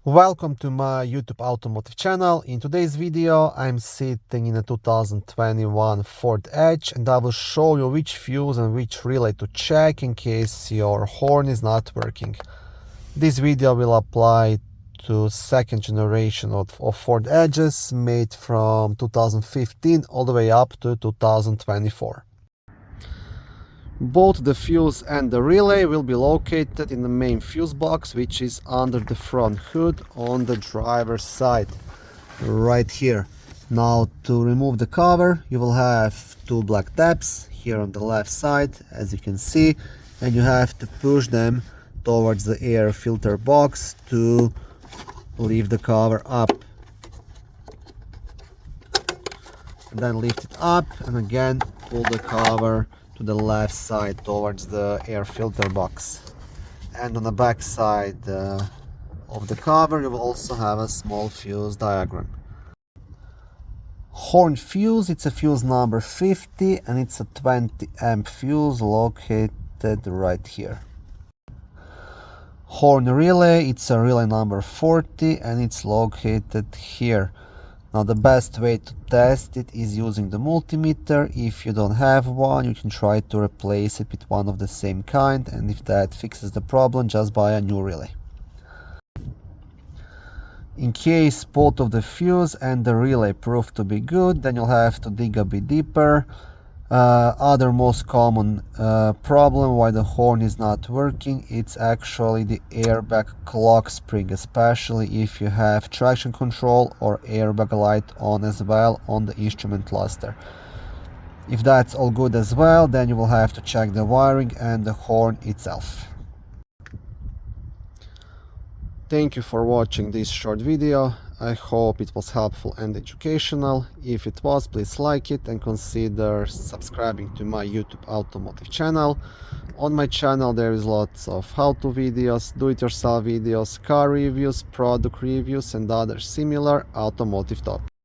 Welcome to my YouTube automotive channel. In today's video I'm sitting in a 2021 Ford Edge and I will show you which fuse and which relay to check in case your horn is not working. This video will apply to second generation of Ford Edges made from 2015 all the way up to 2024. Both the fuse and the relay will be located in the main fuse box, which is under the front hood on the driver's side, right here. Now to remove the cover, you will have two black tabs here on the left side, as you can see, and you have to push them towards the air filter box to lift the cover up. And then lift it up and again pull the cover to the left side towards the air filter box. And on the back side of the cover you will also have a small fuse diagram. Horn fuse, it's a fuse number 50 and it's a 20 amp fuse located right here. Horn relay, it's a relay number 40 and it's located here. Now the best way to test it is using the multimeter. If you don't have one, you can try to replace it with one of the same kind, and if that fixes the problem, just buy a new relay. In case both of the fuse and the relay prove to be good, then you'll have to dig a bit deeper. Other most common problem why the horn is not working, it's actually the airbag clock spring, especially if you have traction control or airbag light on as well on the instrument cluster. If that's all good as well, then you will have to check the wiring and the horn itself. Thank you for watching this short video. I hope it was helpful and educational. If it was, please like it and consider subscribing to my YouTube automotive channel. On my channel there is lots of how-to videos, do-it-yourself videos, car reviews, product reviews and other similar automotive topics.